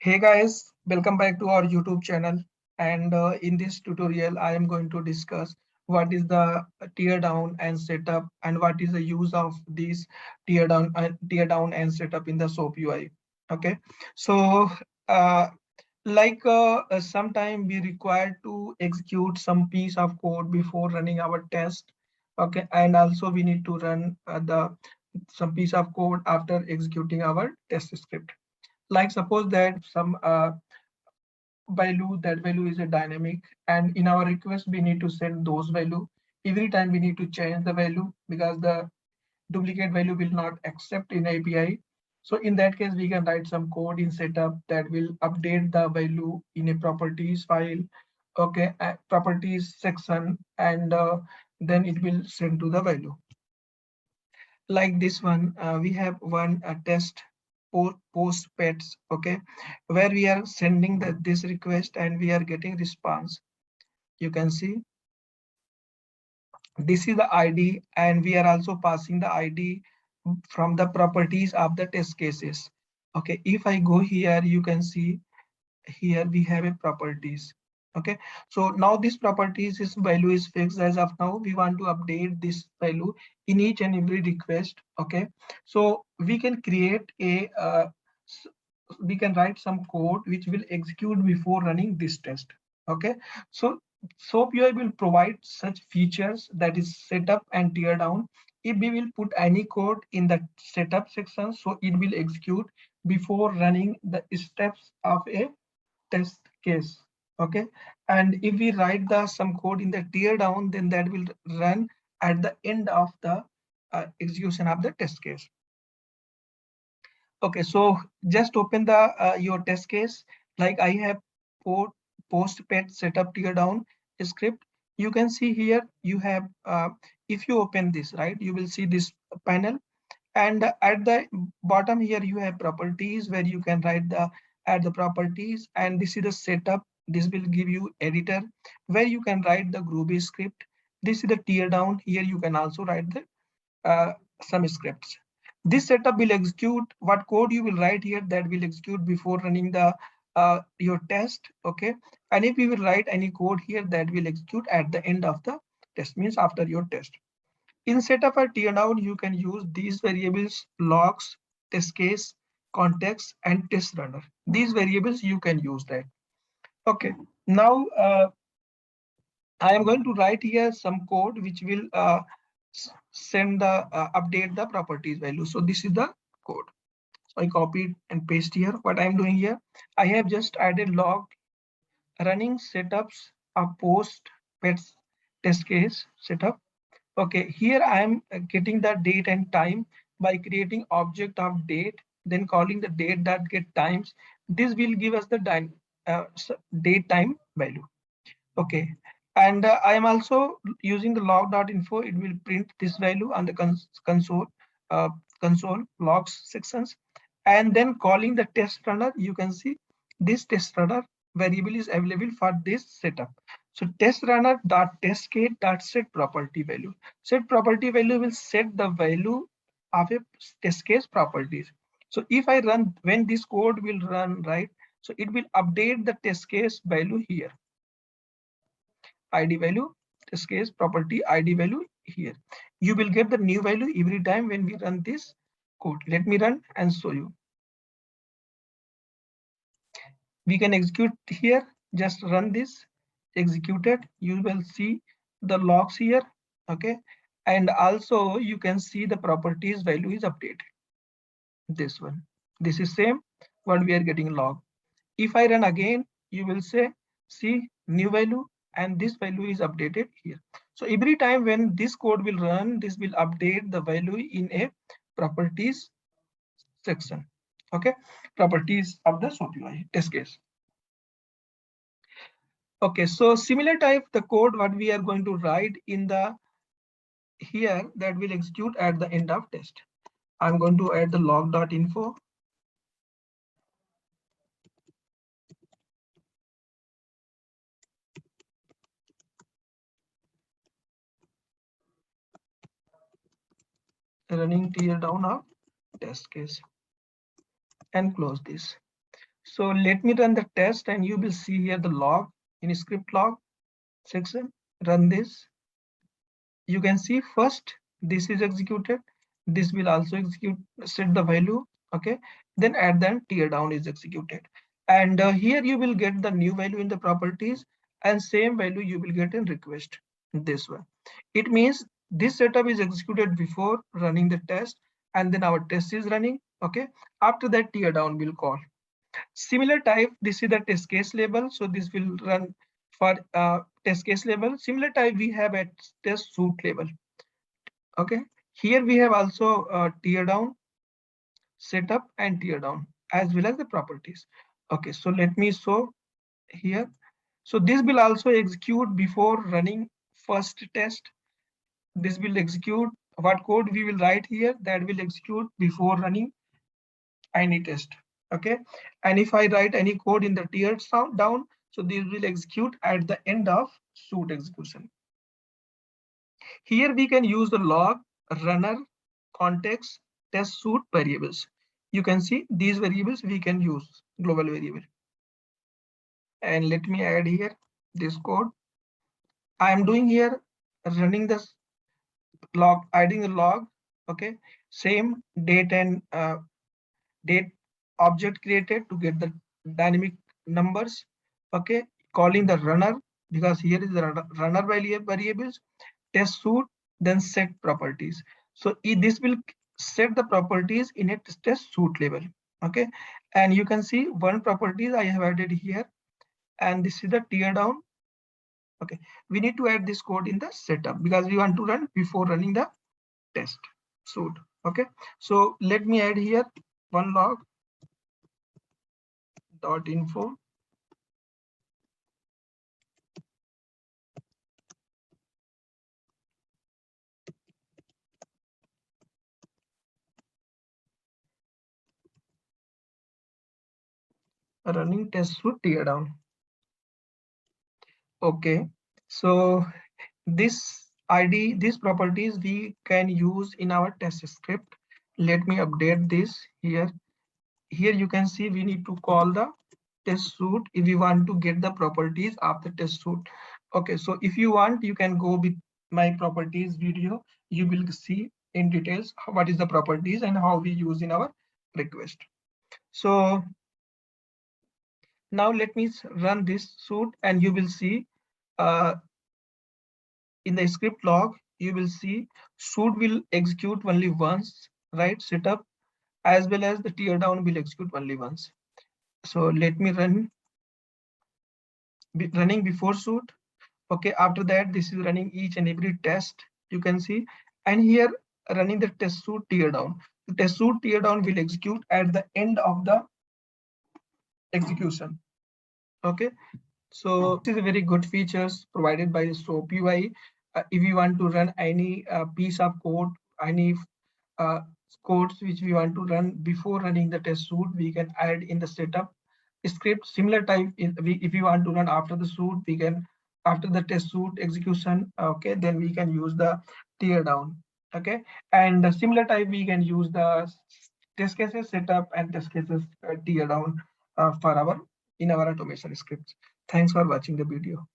Hey guys, welcome back to our YouTube channel. And in this tutorial, I am going to discuss what is the tear down and setup and what is the use of these tear down and setup in the SOAP UI. Okay, so uh, sometime we require to execute some piece of code before running our test. Okay, and also we need to run the some piece of code after executing our test script. Like suppose that some value, that value is a dynamic, and in our request we need to send those value. Every time we need to change the value because the duplicate value will not accept in API. So in that case we can write some code in setup that will update the value in a properties file. Okay, properties section, and then it will send to the value. Like this one, we have one test post pets. Okay, where we are sending this request and we are getting response. You can see this is the ID, and we are also passing the ID from the properties of the test cases. Okay, if I go here, you can see here we have a properties. Okay, so now this properties is value is fixed. As of now we want to update this value in each and every request. Okay, so we can create a we can write some code which will execute before running this test. Okay, so SOAP UI will provide such features, that is setup and tear down. If we will put any code in the setup section, so it will execute before running the steps of a test case. Okay, and if we write the some code in the tear down, then that will run at the end of the execution of the test case. Okay, so just open the your test case. Like I have post pet setup tear down script. You can see here you have if you open this, right, you will see this panel, and at the bottom here you have properties where you can write the add the properties, and this is the setup. This will give you editor where you can write the Groovy script. This is the tear down. Here you can also write the some scripts. This setup will execute what code you will write here, that will execute before running the your test. Okay, and if you will write any code here, that will execute at the end of the test, means after your test. In setup or tear down, you can use these variables: logs, test case, context, and test runner. These variables you can use that. Okay, now I am going to write here some code which will send the update the properties value. So this is the code. So I copied and paste here. What I am doing here, I have just added log running setups of post pets test case setup. Okay, here I am getting the date and time by creating object of date, then calling the date that get times. This will give us the date time value. Okay, and I am also using the log.info. It will print this value on the uh, console logs sections, and then calling the test runner. You can see this test runner variable is available for this setup. So test runner dot test case dot set property value. Set property value will set the value of a test case properties. So if I run, when this code will run, right, so it will update the test case value here. ID value, this case property ID value here. You will get the new value every time when we run this code. Let me run and show you. We can execute here, just run this, executed. You will see the logs here. Okay, and also you can see the properties value is updated. This one, this is same what we are getting log. If I run again, you will say, see new value, and this value is updated here. So every time when this code will run, this will update the value in a properties section. Okay, properties of the SOAP UI test case. Okay, so similar type the code what we are going to write in the here, that will execute at the end of test. I'm going to add the log.info. Running tear down of test case and close this. So let me run the test and you will see here the log in script log section. Run this. You can see first this is executed. This will also execute, set the value. Okay. Then at the end tear down is executed. And here you will get the new value in the properties and same value you will get in request this one. It means this setup is executed before running the test and then our test is running. Okay. After that tear down will call. Similar type, this is the test case label. So this will run for test case label. Similar type we have at test suite level. Okay. Here we have also tear down, setup and tear down as well as the properties. Okay. So let me show here. So this will also execute before running first test. This will execute what code we will write here that will execute before running any test. Okay. And if I write any code in the tier down, so this will execute at the end of suite execution. Here we can use the log, runner, context, test suite variables. You can see these variables we can use global variable. And let me add here this code. I am doing here running this log, adding the log. Okay. Same date and date object created to get the dynamic numbers. Okay, calling the runner because here is the runner variables, test suite, then set properties. So this will set the properties in a test suite level. Okay, and you can see one properties I have added here, and this is the tear down. Okay, we need to add this code in the setup because we want to run before running the test suite. Okay, so let me add here one log dot info running test suite tear down. Okay, so this ID, these properties we can use in our test script. Let me update this here. Here you can see we need to call the test suite if we want to get the properties of the test suite. Okay, so if you want, you can go with my properties video. You will see in details what is the properties and how we use in our request. So now let me run this suite and you will see uh, in the script log, you will see suite will execute only once, right? Setup as well as the tear down will execute only once. So let me running before suite. Okay, after that, this is running each and every test you can see. And here running the test suite tear down. The test suite tear down will execute at the end of the execution. Okay, so this is a very good features provided by the SOAP UI. If you want to run any piece of code, any uh, codes which we want to run before running the test suite, we can add in the setup script. Similar type, if we want to run after the suite, we can after the test suite execution. Okay, then we can use the tear down. Okay, and the similar type we can use the test cases setup and test cases tear down for our in our automation scripts. Thanks for watching the video.